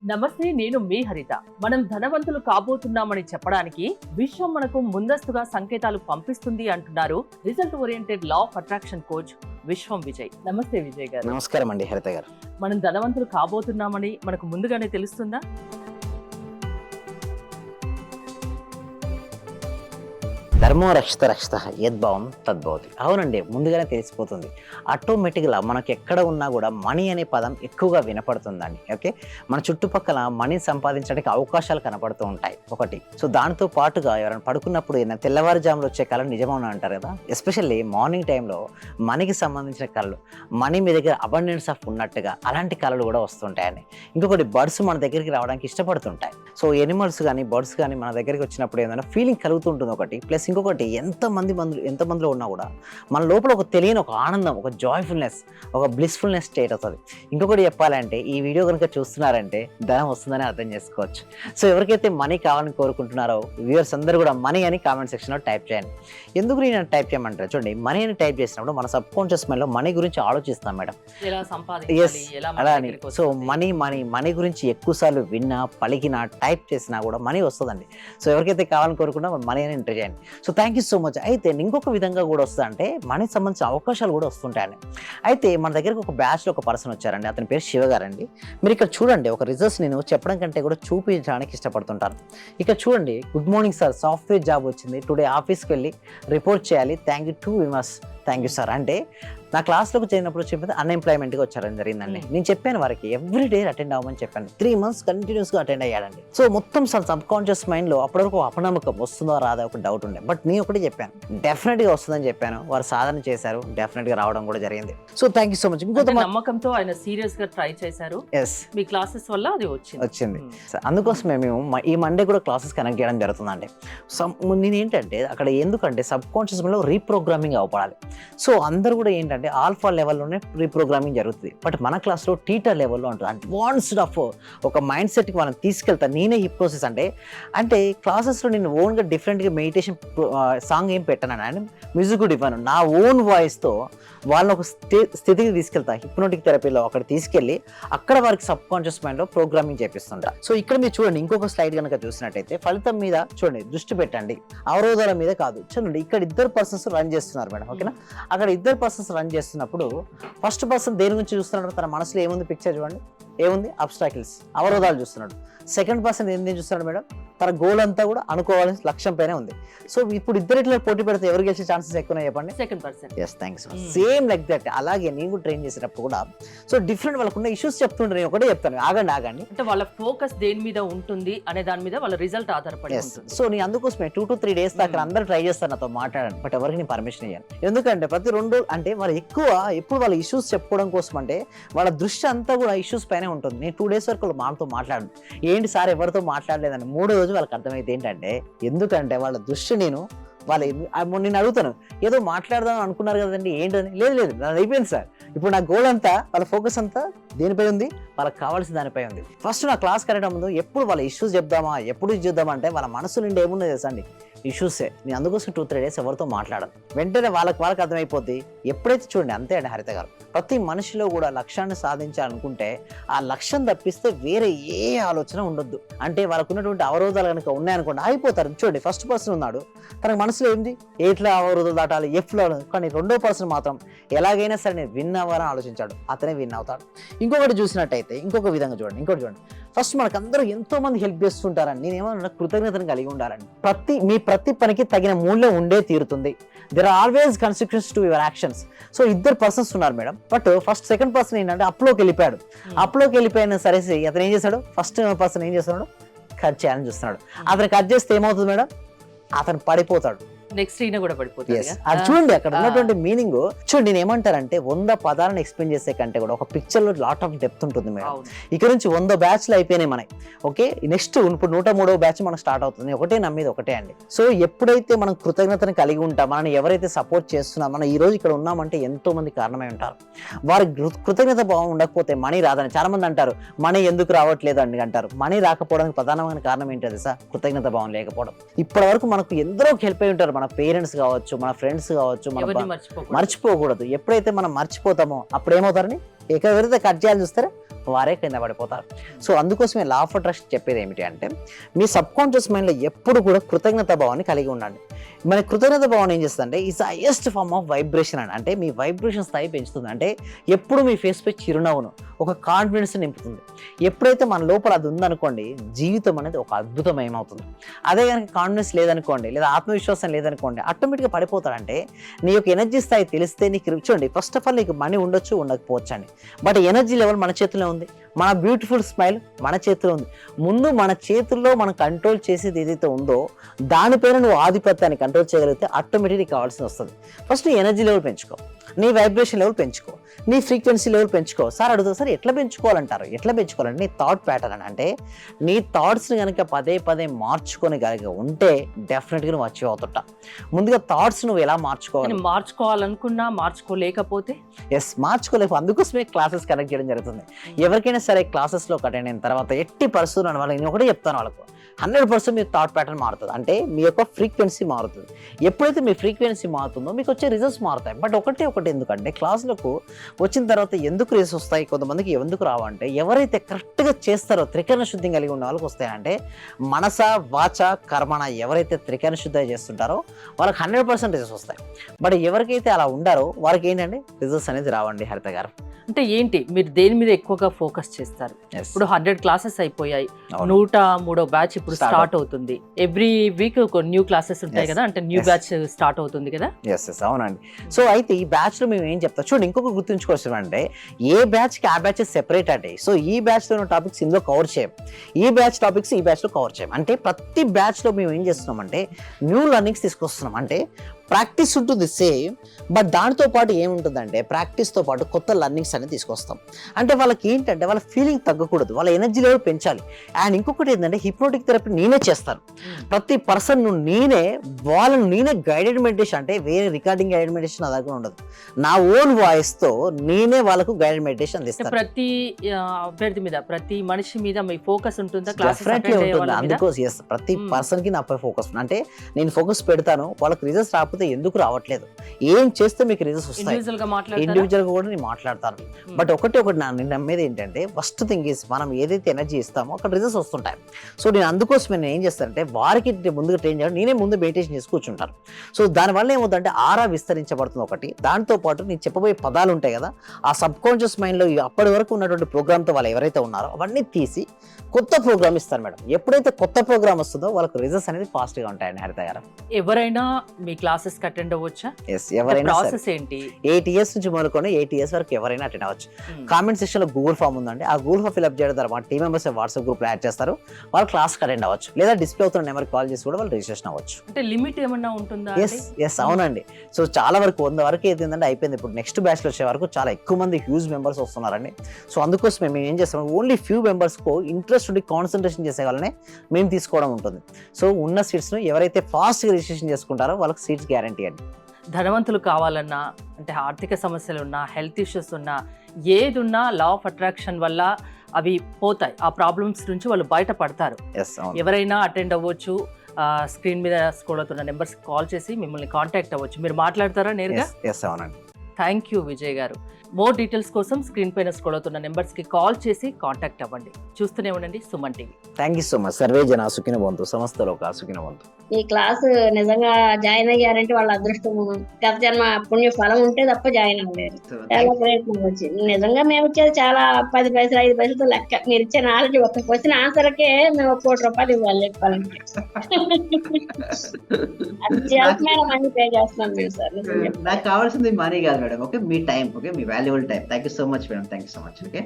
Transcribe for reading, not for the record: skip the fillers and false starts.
నమస్తే, నేను మీ హరిత. మనం ధనవంతులు కాబోతున్నామని చెప్పడానికి విశ్వం మనకు ముందస్తుగా సంకేతాలు పంపిస్తుంది అంటున్నారు result oriented law of attraction coach విశ్వం విజయ్. నమస్తే విజయ్ గారు. నమస్కారం అండి హరిత గారు. మనం ధనవంతులు కాబోతున్నామని మనకు ముందుగానే తెలుస్తుందా? ధర్మో రక్షిత రక్షిత యద్భావం తద్భవతి. అవునండి, ముందుగానే తెలిసిపోతుంది. ఆటోమేటిక్గా మనకు ఎక్కడ ఉన్నా కూడా మనీ అనే పదం ఎక్కువగా వినపడుతుందండి. ఓకే, మన చుట్టుపక్కల మనీ సంపాదించడానికి అవకాశాలు కనపడుతూ ఉంటాయి ఒకటి. సో దాంతో పాటుగా ఎవరైనా పడుకున్నప్పుడు ఏదైనా తెల్లవారుజాములు వచ్చే కళ నిజమని అంటారు కదా, ఎస్పెషల్లీ మార్నింగ్ టైంలో మనీకి సంబంధించిన కళలు, మనీ మీ దగ్గర అబండెన్స్ ఆఫ్ ఉన్నట్టుగా అలాంటి కళలు కూడా వస్తుంటాయండి. ఇంకొకటి, బర్డ్స్ మన దగ్గరికి రావడానికి ఇష్టపడుతుంటాయి. సో ఎనిమల్స్ కానీ బర్డ్స్ కానీ మన దగ్గరికి వచ్చినప్పుడు ఏదైనా ఫీలింగ్ కలుగుతుంటుంది ఒకటి. ప్లస్ ఇంకొకటి, ఎంతమందిలో ఉన్నా కూడా మన లోపల ఒక తెలియని ఒక ఆనందం, ఒక జాయ్ఫుల్నెస్, ఒక బ్లిస్ఫుల్నెస్ స్టేట్ అవుతుంది. ఇంకొకటి చెప్పాలంటే, ఈ వీడియో కనుక చూస్తున్నారంటే ధనం వస్తుందని అర్థం చేసుకోవచ్చు. సో ఎవరికైతే మనీ కావాలని కోరుకుంటున్నారో వ్యూవర్స్ అందరూ కూడా మనీ అని కామెంట్ సెక్షన్లో టైప్ చేయండి. ఎందుకు నేను టైప్ చేయమంటారు చూడండి, మనీ అని టైప్ చేసినప్పుడు మన సబ్ కాన్షియస్ మైండ్లో మనీ గురించి ఆలోచిస్తాం మేడం. అలా అని. సో మనీ గురించి ఎక్కువసార్లు విన్నా పలికినా టైప్ చేసినా కూడా మనీ వస్తుందండి. సో ఎవరికైతే కావాలని కోరుకున్నా మనీ అని ఎంటర్ చేయండి. So thank you so much. అయితే ఇంకొక విధంగా కూడా వస్తుంది, అంటే మనీకి సంబంధించిన అవకాశాలు కూడా వస్తుంటాయండి. అయితే మన దగ్గరకు ఒక బ్యాచ్లో ఒక పర్సన్ వచ్చారండి, అతని పేరు శివ గారండి. మీరు ఇక్కడ చూడండి, ఒక రిజల్ట్స్ నేను చెప్పడం కంటే కూడా చూపించడానికి ఇష్టపడుతుంటాను. ఇక్కడ చూడండి, good morning sir, software job వచ్చింది, టుడే ఆఫీస్కి వెళ్ళి రిపోర్ట్ చేయాలి, thank you to viewers. Thank you sir. అంటే నా క్లాస్లోకి చేరినప్పుడు చెప్పేది అన్ఎంప్లాయ్మెంట్గా వచ్చారని జరిగిందండి. నేను చెప్పాను వారికి ఎవ్రీ డే అటెండ్ అవ్వమని చెప్పాను. 3 months కంటిన్యూస్గా అటెండ్ అయ్యాడండి. సో మొత్తం సబ్ కాన్షియస్ మైండ్లో అప్పటివరకు అపనమ్మకం వస్తుందో రాదా ఒక డౌట్ ఉండే. బట్ నేను ఒకటి చెప్పాను, డెఫినెట్గా వస్తుందని చెప్పాను. వారు సాధన చేశారు, డెఫినెట్గా రావడం కూడా జరిగింది. So thank you so much. ఇంకొక నమ్మకంతో ఆయన సీరియస్ గా ట్రై చేశారు. మీ క్లాసెస్ వల్ల అది వచ్చింది. అందుకోసమే మేము ఈ మండే కూడా క్లాసెస్ కనెక్ట్ చేయడం జరుగుతుందండి. నేను ఏంటంటే అక్కడ ఎందుకంటే సబ్ కాన్షియస్ మైండ్లో రీప్రోగ్రామింగ్ అవ్వాలి. సో అందరూ కూడా ఏంటంటే ఆల్ఫా లెవెల్లోనే రీప్రోగ్రామింగ్ జరుగుతుంది. బట్ మన క్లాస్లో టీటర్ లెవెల్లో ఉంటుంది. అడ్వాన్స్డ్ ఆఫ్ ఒక మైండ్ సెట్కి వాళ్ళని తీసుకెళ్తాను. నేనే హిప్నోసిస్ అంటే క్లాసెస్లో నేను ఓన్గా డిఫరెంట్గా మెడిటేషన్ సాంగ్ ఏం పెట్టాను అండ్ మ్యూజిక్ కూడా ఇవ్వను. నా ఓన్ వాయిస్తో వాళ్ళని ఒక స్థితికి తీసుకెళ్తా. హిప్నోటిక్ థెరపీలో అక్కడ తీసుకెళ్ళి అక్కడ వారికి సబ్ కాన్షియస్ మైండ్లో ప్రోగ్రామింగ్ చేపిస్తుంటా. సో ఇక్కడ మీరు చూడండి, ఇంకొక స్లైడ్ కనుక చూసినట్టయితే ఫలితం మీద చూడండి, దృష్టి పెట్టండి, అవరోధాల మీద కాదు. చూడండి, ఇక్కడ 2 persons రన్ చేస్తున్నారు మేడం. ఓకేనా, అక్కడ 2 persons రన్ చేస్తున్నప్పుడు ఫస్ట్ పర్సన్ దేని గురించి చూస్తున్నాడు, తన మనసులో ఏముంది పిక్చర్ చూడండి, ఏముంది, అబ్స్టాకిల్స్, అవరోధాలు చూస్తున్నాడు. సెకండ్ పర్సన్ ఏం చూస్తున్నాడు మేడం, తన గోల్ అంతా కూడా అనుకోవాల్సిన లక్ష్యం పైన ఉంది. సో ఇప్పుడు ఇద్దరిట్లో పోటీ పెడితే ఎవరు గెలిచే ఛాన్సెస్ ఎక్కువ చెప్పండి? Second person. Yes, thanks. Same like that. అలాగే నేను కూడా ట్రైన్ చేసేటప్పుడు కూడా సో డిఫరెంట్ వాళ్ళకున్న ఇష్యూస్ చెప్తుంటే నేను ఒకటే చెప్తాను, ఆగండి అంటే వాళ్ళ ఫోకస్ దేని మీద ఉంటుంది అనే దాని మీద వాళ్ళ రిజల్ట్ ఆధారపడి ఉంటుంది. సో నేను అందుకోసమే 2 to 3 days దాకా అందరూ ట్రై చేస్తారు నాతో మాట్లాడండి. బట్ ఎవరికి నేను పర్మిషన్ ఇయ్యాను. ఎందుకంటే ప్రతి 2 రోజులు అంటే వాళ్ళు ఎప్పుడు వాళ్ళ ఇష్యూస్ చెప్పుకోవడం కోసం అంటే వాళ్ళ దృష్టి అంతా కూడా ఇష్యూస్ పైనే ఉంటుంది. నేను 2 days వరకు వాళ్ళతో మాట్లాడను. ఏంటి సార్ ఎవరితో మాట్లాడలేదని 3వ రోజు వాళ్ళకి అర్థమైతే ఏంటంటే, ఎందుకంటే వాళ్ళ దృష్టి నేను అడుగుతాను, ఏదో మాట్లాడదాం అనుకున్నారు కదండి ఏంటని. లేదు, నాది అయిపోయింది సార్. ఇప్పుడు నా గోల్ అంతా, వాళ్ళ ఫోకస్ అంతా దేనిపై ఉంది, వాళ్ళకి కావాల్సిన దానిపై ఉంది. ఫస్ట్ నా క్లాస్ కరెక్ట్ ముందు ఎప్పుడు వాళ్ళ ఇష్యూస్ చెప్దామా, ఎప్పుడు చూద్దామా అంటే వాళ్ళ మనసు నుండి ఏమున్నది తెలుసా అండి, ఇష్యూసే. నేను అందుకోసం 2-3 days ఎవరితో మాట్లాడను. వెంటనే వాళ్ళకి అర్థమైపోద్ది. ఎప్పుడైతే చూడండి, అంతే అండి హరిత గారు, ప్రతి మనిషిలో కూడా లక్ష్యాన్ని సాధించాలనుకుంటే ఆ లక్ష్యం తప్పిస్తే వేరే ఏ ఆలోచన ఉండొద్దు. అంటే వాళ్ళకు ఉన్నటువంటి అవరోధాలు కనుక ఉన్నాయనుకోండి అయిపోతారు. చూడండి, ఫస్ట్ పర్సన్ ఉన్నాడు, తనకు మనసులో ఏంటి, ఎట్లా అవరోధాలు దాటాలి, ఎఫ్లో. కానీ 2వ పర్సన్ మాత్రం ఎలాగైనా సరే నేను విన్ అవ్వాలని ఆలోచించాడు, అతనే విన్ అవుతాడు. ఇంకొకటి చూసినట్టయితే ఇంకొక విధంగా చూడండి, చూడండి, ఫస్ట్ మనకందరూ ఎంతో మంది హెల్ప్ చేస్తుంటారని నేనేమన్నా కృతజ్ఞతను కలిగి ఉండాలని. ప్రతి పనికి తగిన మూల్యం ఉండే తీరుతుంది. There are always consequences to your actions. So 2 persons ఉన్నారు మేడం. బట్ సెకండ్ పర్సన్ ఏంటంటే అప్లోకి వెళ్ళిపోయాడు. అప్లోకి వెళ్ళిపోయిన సరే అతను ఏం చేస్తాడు, ఫస్ట్ పర్సన్ ఏం చేస్తున్నాడు, కట్ చేయాలని చూస్తున్నాడు. అతను కట్ చేస్తే ఏమవుతుంది మేడం, అతను పడిపోతాడు. నెక్స్ట్ ఈయన కూడా పడిపోతుంది. అది చూడండి, అక్కడ ఉన్నటువంటి మీనింగ్ చూడండి. నేను ఏమంటారంటే 100 పదాలను ఎక్స్ప్లెయిన్ చేసే కంటే కూడా ఒక పిక్చర్ లో లాట్ ఆఫ్ డెప్త్ ఉంటుంది మేడం. ఇక్కడ నుంచి 100 బ్యాచ్లు అయిపోయినాయి మనకి. ఓకే, నెక్స్ట్ ఇప్పుడు 103వ బ్యాచ్ మనకు స్టార్ట్ అవుతుంది. ఒకటే నమ్మేది ఒకటే అండి. సో ఎప్పుడైతే మనం కృతజ్ఞతను కలిగి ఉంటాం, మనం ఎవరైతే సపోర్ట్ చేస్తున్నాం, మనం ఈ రోజు ఇక్కడ ఉన్నామంటే ఎంతో మంది కారణమై ఉంటారు. వారి కృతజ్ఞత భావం ఉండకపోతే మనీ రాదని చాలా మంది అంటారు. మనీ ఎందుకు రావట్లేదు అని అంటారు. మనీ రాకపోవడానికి ప్రధానమైన కారణం ఏంటది సార్, కృతజ్ఞత భావం లేకపోవడం. ఇప్పటి వరకు మనకు ఎందరో హెల్ప్ అయి ఉంటారు, మన పేరెంట్స్ కావచ్చు, మన ఫ్రెండ్స్ కావచ్చు. మనం మర్చిపోకూడదు. ఎప్పుడైతే మనం మర్చిపోతామో అప్పుడు ఏమవుతారని ఎవరైతే కట్ చేయాలని చూస్తారో వారే కింద పడిపోతారు. సో అందుకోసమే లా ఆఫ్ అట్రాక్షన్ చెప్పేది ఏమిటి అంటే, మీ సబ్ కాన్షియస్ మైండ్లో ఎప్పుడు కూడా కృతజ్ఞత భావాన్ని కలిగి ఉండండి. మన కృతజ్ఞత భావన ఏం చేస్తుంది అంటే it's highest form of vibration అని, అంటే మీ వైబ్రేషన్ స్థాయి పెంచుతుంది. అంటే ఎప్పుడు మీ ఫేస్ పై చిరునవ్వును, ఒక కాన్ఫిడెన్స్ నింపుతుంది. ఎప్పుడైతే మన లోపల అది ఉందనుకోండి, జీవితం అనేది ఒక అద్భుతమయమవుతుంది. అదే కనుక కాన్ఫిడెన్స్ లేదనుకోండి, లేదా ఆత్మవిశ్వాసం లేదనుకోండి, ఆటోమేటిక్గా పడిపోతాడంటే నీ యొక్క ఎనర్జీ స్థాయి తెలిస్తే నీకు చూడండి, ఫస్ట్ ఆఫ్ ఆల్ నీకు మనీ ఉండొచ్చు ఉండకపోవచ్చు అండి, బట్ ఎనర్జీ లెవెల్ మన చేతిలో ఉంది. మన బ్యూటిఫుల్ స్మైల్ మన చేతిలో ఉంది. ముందు మన చేతుల్లో మనం కంట్రోల్ చేసేది ఏదైతే ఉందో దానిపైన నువ్వు ఆధిపత్యాన్ని కంట్రోల్ చేయగలిగితే ఆటోమేటిక్ నీకు కావాల్సింది వస్తుంది. ఫస్ట్ నీ ఎనర్జీ లెవెల్ పెంచుకో, నీ వైబ్రేషన్ లెవెల్ పెంచుకో, నీ ఫ్రీక్వెన్సీ లెవెల్ పెంచుకో. సార్ అడుగుతా, సార్ ఎట్లా పెంచుకోవాలంటారు? ఎట్లా పెంచుకోవాలంటే నీ థాట్ ప్యాటర్న్ అని, అంటే నీ థాట్స్ని కనుక పదే పదే మార్చుకొని కలిగి ఉంటే డెఫినెట్గా నువ్వు అచీవ్ అవుతుంటా. ముందుగా థాట్స్ నువ్వు ఎలా మార్చుకోవాలి? మార్చుకోవాలనుకున్నా మార్చుకోలేకపోతే మార్చుకోలేవు. అందుకోసమే క్లాసెస్ కనెక్ట్ చేయడం జరుగుతుంది. ఎవరికైనా సరే క్లాసెస్లో అటెండ్ అయిన తర్వాత ఎట్టి పరిస్థితులు అని నేను ఒకటే చెప్తాను వాళ్ళకు, 100% మీ థాట్ ప్యాటర్న్ మారుతుంది. అంటే మీ యొక్క ఫ్రీక్వెన్సీ మారుతుంది. ఎప్పుడైతే మీ ఫ్రీక్వెన్సీ మారుతుందో మీకు వచ్చే రిజల్ట్స్ మారుతాయి. బట్ ఒకటి ఎందుకంటే క్లాసులకు వచ్చిన తర్వాత ఎందుకు రిజల్ట్స్ వస్తాయి, కొంతమందికి ఎందుకు రావంటే ఎవరైతే కరెక్ట్గా చేస్తారో త్రికరణ శుద్ధి కలిగి ఉన్న వాళ్ళకి వస్తాయంటే మనస వాచ కర్మణ ఎవరైతే త్రికరణ శుద్ధి చేస్తుంటారో వాళ్ళకి 100% రిజల్ట్స్ వస్తాయి. బట్ ఎవరికైతే అలా ఉండారో వారికి ఏంటంటే రిజల్ట్స్ అనేది రావండి. హరిత గారు అంటే ఏంటి, మీరు దేని మీద ఎక్కువగా ఫోకస్ చేస్తారు? ఇప్పుడు 100 క్లాసెస్ అయిపోయాయి, 103వ బ్యాచ్ ఇప్పుడు స్టార్ట్ అవుతుంది. ఎవ్రీ వీక్ ఒక న్యూ క్లాసెస్ ఉంటాయి కదా, అంటే న్యూ బ్యాచ్ స్టార్ట్ అవుతుంది కదా. అవునండి. సో అయితే ఈ బ్యాచ్ లో మేము ఏం చెప్తాం చూడండి, ఇంకొక గుర్తుంచుకోవచ్చు అంటే ఏ బ్యాచ్ కి ఆ బ్యాచ్ సెపరేట్ అంటే, సో ఈ బ్యాచ్ లో ఉన్న టాపిక్స్ ఇందులో కవర్ చేయం, ఈ బ్యాచ్ టాపిక్స్ ఈ బ్యాచ్ లో కవర్ చేయం. అంటే ప్రతి బ్యాచ్ లో మేము ఏం చేస్తున్నాం అంటే న్యూ లెర్నింగ్స్ తీసుకొస్తున్నాం. అంటే ప్రాక్టీస్ ఉంటుంది సేమ్, బట్ దానితో పాటు ఏముంటుందంటే ప్రాక్టీస్తో పాటు కొత్త లెర్నింగ్స్ అనేది తీసుకొస్తాం. అంటే వాళ్ళకి ఏంటంటే వాళ్ళ ఫీలింగ్ తగ్గకూడదు, వాళ్ళ ఎనర్జీ లెవెల్ పెంచాలి. అండ్ ఇంకొకటి ఏంటంటే హిప్నోటిక్ థెరపీ నేనే చేస్తాను. ప్రతి పర్సన్ నేనే గైడెడ్ మెడిటేషన్, అంటే వేరే రికార్డింగ్ గైడెడ్ మెడిటేషన్ నా దగ్గర ఉండదు, నా ఓన్ వాయిస్తో నేనే వాళ్ళకు గైడెడ్ మెడిటేషన్ అందిస్తాను. ప్రతి అభ్యర్థి మీద, ప్రతి మనిషి మీద మీ ఫోకస్ ఉంటుందా? డెఫినెట్లీ ఉంటుంది. అందుకోసం ప్రతి పర్సన్ కి నాపై ఫోకస్, అంటే నేను ఫోకస్ పెడతాను. వాళ్ళకి రిజల్ట్స్ రాకపోతే ఎందుకు రావట్లేదు, ఏం చేస్తే మీకు రిజల్ట్స్ వస్తాయి, ఇండివిజువల్ గా కూడా నేను మాట్లాడతాను. బట్ ఒకటి నేను నమ్మేది ఏంటంటే ఫస్ట్ థింగ్ ఈస్ మనం ఏదైతే ఎనర్జీ ఇస్తామో అక్కడ రిజల్ట్స్ వస్తుంటాయి. సో నేను అందుకోసమే నేను ఏం చేస్తానంటే వారికి ముందుగా ట్రైన్ చేయడం, నేనే ముందు మెడిటేషన్ చేసి కూర్చుంటాను. సో దానివల్ల ఏమవుతుందంటే ఆరా విస్తరించబడుతుంది ఒకటి. దాంతో పాటు నేను చెప్పబోయే పదాలు ఉంటాయి కదా, ఆ సబ్ కాన్షియస్ మైండ్ లో అప్పటి వరకు ఉన్నటువంటి ప్రోగ్రామ్తో వాళ్ళు ఎవరైతే ఉన్నారో అవన్నీ తీసి కొత్త ప్రోగ్రామ్ ఇస్తాను మేడం. ఎప్పుడైతే కొత్త ప్రోగ్రామ్ వస్తుందో వాళ్ళకి రిజల్ట్స్ అనేది ఫాస్ట్ గా ఉంటాయండి. హరిత గారు ఎవరైనా మీ క్లాసెస్ అటెండ్ అవ్వచ్చా? ఎవరైనా ప్రాసెస్ ఏంటి? 8 years నుంచి మొదలుకొని 8 years వరకు ఎవరైనా అటెండ్ అవ్వచ్చు. కామెంట్ సెక్షన్ లో గూగుల్ ఫామ్ ఉందండి, ఆ గూగుల్ ఫామ్ ఫిల్అప్ చేయడం ద్వారా టీమ్ మెంబర్స్ వాట్సాప్ గ్రూప్ లో యాడ్ చేస్తారు, వాళ్ళు క్లాస్ అటెండ్ అవ్వచ్చు. లేదా డిస్ప్లే అవుతున్న నెంబర్ కాల్ చేసి కూడా వాళ్ళు రిజిస్ట్రేషన్ అవ్వచ్చు. అంటే లిమిట్ ఏమన్నా ఉంటుందా? అవునండి. సో చాలా వరకు 100 వరకు ఏంటంటే అయిపోయింది. ఇప్పుడు నెక్స్ట్ బ్యాచ్ లో వచ్చే వరకు చాలా ఎక్కువ మంది హ్యూజ్ మెంబర్స్ వస్తున్నారండి. సో అందుకోసం మేము ఏం చేస్తాం, ఓన్లీ ఫ్యూ మెంబర్స్ కు ఇంట్రెస్ట్ ఉండి కాన్సన్ట్రేషన్ చేసే వాళ్ళనే మేము తీసుకోవడం ఉంటుంది. సో ఉన్న సీట్స్ ను ఎవరైతే ఫాస్ట్ గా రిజిస్ట్రేషన్ చేసుకుంటారో వాళ్ళకి సీట్స్ గ్యారంటీ అండి. ధనవంతులు కావాలన్నా, అంటే ఆర్థిక సమస్యలు ఉన్నా, హెల్త్ ఇష్యూస్ ఉన్నా, ఏది ఉన్నా లా ఆఫ్ అట్రాక్షన్ వల్ల అవి పోతాయి. ఆ ప్రాబ్లమ్స్ నుంచి వాళ్ళు బయటపడతారు. ఎవరైనా అటెండ్ అవ్వచ్చు. స్క్రీన్ మీద స్క్రోల్ అవుతున్న నెంబర్స్ కాల్ చేసి మిమ్మల్ని కాంటాక్ట్ అవ్వచ్చు. మీరు మాట్లాడతారా నేరుగా? అవునండి. థ్యాంక్ యూ విజయ్ గారు. మోర్ డీటెయిల్స్ కోసం స్క్రీన్ పైన స్క్రోల్ అవుతున్న నెంబర్స్ కి కాల్ చేసి కాంటాక్ట్ అవ్వండి. చూస్తూనే ఉండండి Suman TV. Thank you so much. Survey జన సుఖినో భవంతు, సమస్తలో సుఖినో భవంతు. ఈ క్లాస్ నిజంగా జాయిన్ అయ్యారంటే వాళ్ళ అదృష్టం, గత జన్మ పుణ్య ఫలం ఉంటే తప్ప జాయిన్ అవ్వలేరు. చాలా ప్రయత్నం వచ్చింది. నిజంగా మేము ఇచ్చేది చాలా 10 పైసలు 5 పైసలతో లెక్క. మీరు ఇచ్చే నాలెడ్జ్ ఒక క్వశ్చన్ ఆన్సర్కే మేము 1 కోటి రూపాయలు ఇవ్వాలి చెప్పాలంటే. అత్యవసరమైన మనీ పే చేస్తున్నాం మేము సార్. నాకు కావాల్సింది మనీ కాదు madam, okay, me time, okay, me valuable time. Thank you so much madam, thank you so much. Okay.